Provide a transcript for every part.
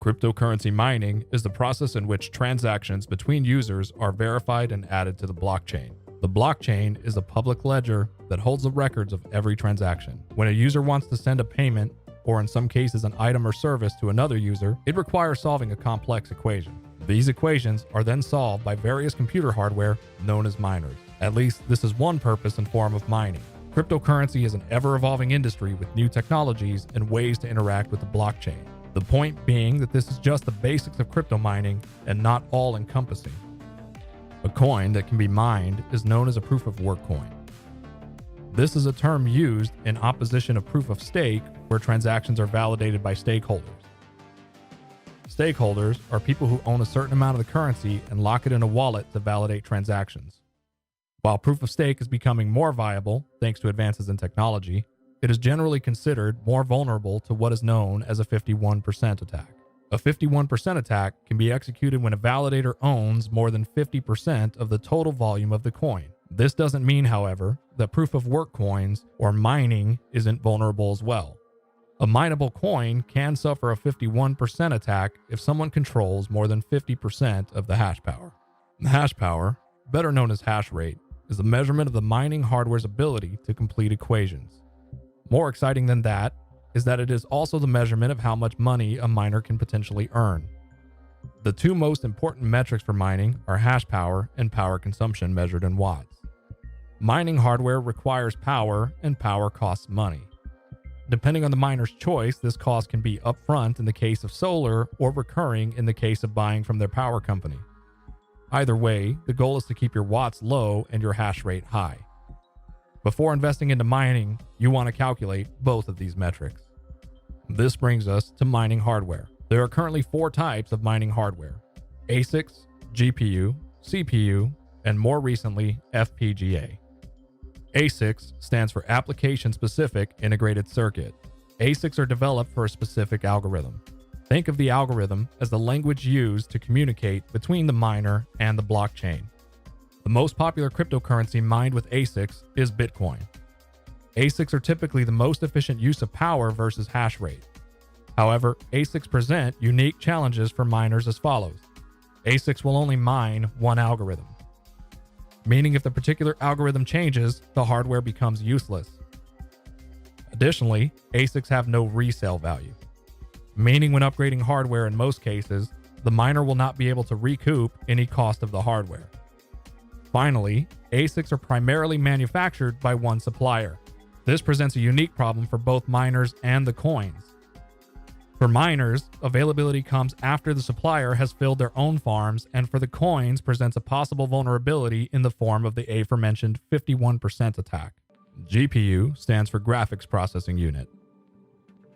Cryptocurrency mining is the process in which transactions between users are verified and added to the blockchain. The blockchain is a public ledger that holds the records of every transaction. When a user wants to send a payment, or in some cases an item or service to another user, it requires solving a complex equation. These equations are then solved by various computer hardware known as miners. At least this is one purpose and form of mining. Cryptocurrency is an ever-evolving industry with new technologies and ways to interact with the blockchain. The point being that this is just the basics of crypto mining and not all-encompassing. A coin that can be mined is known as a proof-of-work coin. This is a term used in opposition of proof of stake, where transactions are validated by stakeholders. Stakeholders are people who own a certain amount of the currency and lock it in a wallet to validate transactions. While proof of stake is becoming more viable thanks to advances in technology, it is generally considered more vulnerable to what is known as a 51% attack. A 51% attack can be executed when a validator owns more than 50% of the total volume of the coin. This doesn't mean, however, that proof-of-work coins or mining isn't vulnerable as well. A mineable coin can suffer a 51% attack if someone controls more than 50% of the hash power. The hash power, better known as hash rate, is the measurement of the mining hardware's ability to complete equations. More exciting than that is that it is also the measurement of how much money a miner can potentially earn. The two most important metrics for mining are hash power and power consumption measured in watts. Mining hardware requires power, and power costs money. Depending on the miner's choice, this cost can be upfront in the case of solar or recurring in the case of buying from their power company. Either way, the goal is to keep your watts low and your hash rate high. Before investing into mining, you want to calculate both of these metrics. This brings us to mining hardware. There are currently 4 types of mining hardware: ASICs, GPU, CPU, and more recently, FPGA. ASICs stands for Application-Specific Integrated Circuit. ASICs are developed for a specific algorithm. Think of the algorithm as the language used to communicate between the miner and the blockchain. The most popular cryptocurrency mined with ASICs is Bitcoin. ASICs are typically the most efficient use of power versus hash rate. However, ASICs present unique challenges for miners as follows. ASICs will only mine one algorithm, meaning if the particular algorithm changes, the hardware becomes useless. Additionally, ASICs have no resale value, meaning when upgrading hardware in most cases, the miner will not be able to recoup any cost of the hardware. Finally, ASICs are primarily manufactured by one supplier. This presents a unique problem for both miners and the coins. For miners, availability comes after the supplier has filled their own farms, and for the coins presents a possible vulnerability in the form of the aforementioned 51% attack. GPU stands for Graphics Processing Unit.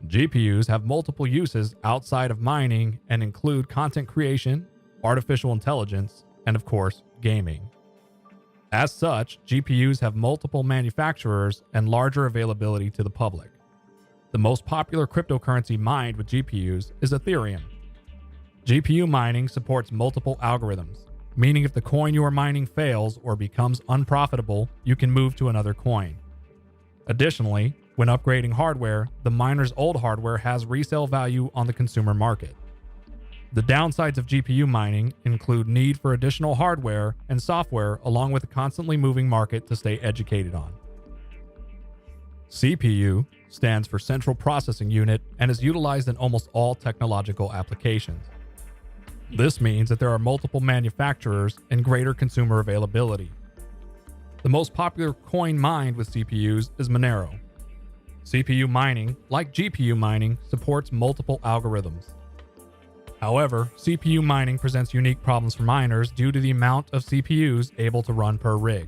GPUs have multiple uses outside of mining and include content creation, artificial intelligence, and of course, gaming. As such, GPUs have multiple manufacturers and larger availability to the public. The most popular cryptocurrency mined with GPUs is Ethereum. GPU mining supports multiple algorithms, meaning if the coin you are mining fails or becomes unprofitable, you can move to another coin. Additionally, when upgrading hardware, the miner's old hardware has resale value on the consumer market. The downsides of GPU mining include need for additional hardware and software, along with a constantly moving market to stay educated on. CPU stands for Central Processing Unit and is utilized in almost all technological applications. This means that there are multiple manufacturers and greater consumer availability. The most popular coin mined with CPUs is Monero. CPU mining, like GPU mining, supports multiple algorithms. However, CPU mining presents unique problems for miners due to the amount of CPUs able to run per rig.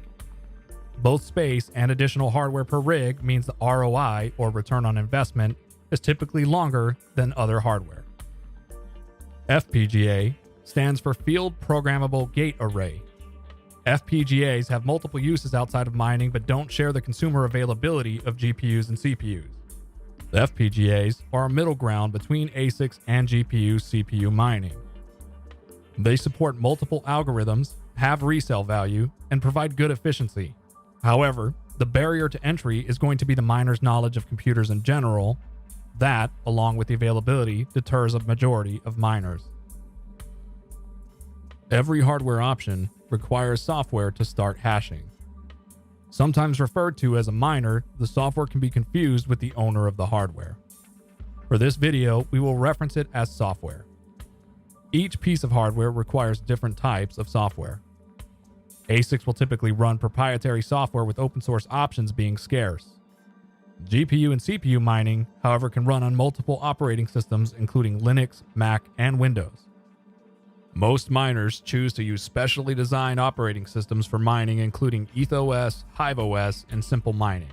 Both space and additional hardware per rig means the ROI, or return on investment, is typically longer than other hardware. FPGA stands for Field Programmable Gate Array. FPGAs have multiple uses outside of mining but don't share the consumer availability of GPUs and CPUs. The FPGAs are a middle ground between ASICs and GPU-CPU mining. They support multiple algorithms, have resale value, and provide good efficiency. However, the barrier to entry is going to be the miner's knowledge of computers in general, That, along with the availability, deters a majority of miners. Every hardware option requires software to start hashing. Sometimes referred to as a miner, the software can be confused with the owner of the hardware. For this video, we will reference it as software. Each piece of hardware requires different types of software. ASICs will typically run proprietary software with open source options being scarce. GPU and CPU mining, however, can run on multiple operating systems including Linux, Mac, and Windows. Most miners choose to use specially designed operating systems for mining including EthOS, HiveOS, and Simple Mining.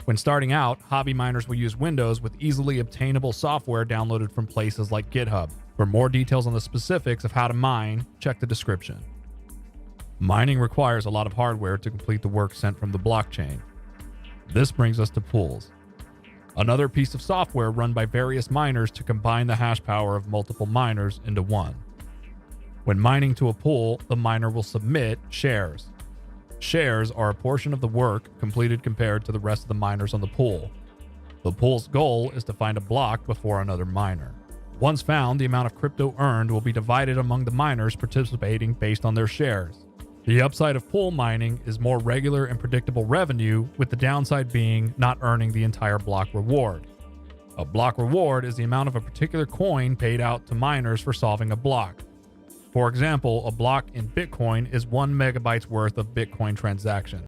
When starting out, hobby miners will use Windows with easily obtainable software downloaded from places like GitHub. For more details on the specifics of how to mine, check the description. Mining requires a lot of hardware to complete the work sent from the blockchain. This brings us to pools. Another piece of software run by various miners to combine the hash power of multiple miners into one. When mining to a pool, the miner will submit shares. Shares are a portion of the work completed compared to the rest of the miners on the pool. The pool's goal is to find a block before another miner. Once found, the amount of crypto earned will be divided among the miners participating based on their shares. The upside of pool mining is more regular and predictable revenue, with the downside being not earning the entire block reward. A block reward is the amount of a particular coin paid out to miners for solving a block. For example, a block in Bitcoin is 1 megabyte's worth of Bitcoin transaction.